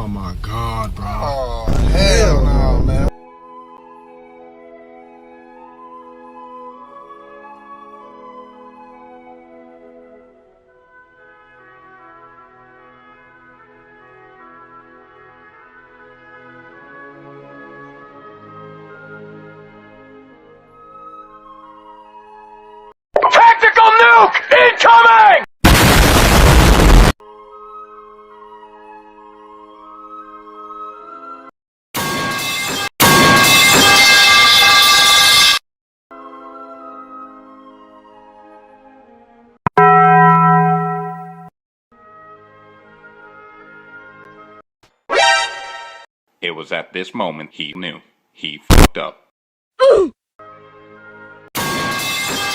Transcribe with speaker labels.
Speaker 1: Oh my God, bro.
Speaker 2: Oh, hell no, man.
Speaker 3: Tactical nuke incoming! It was at this moment he knew he fucked up.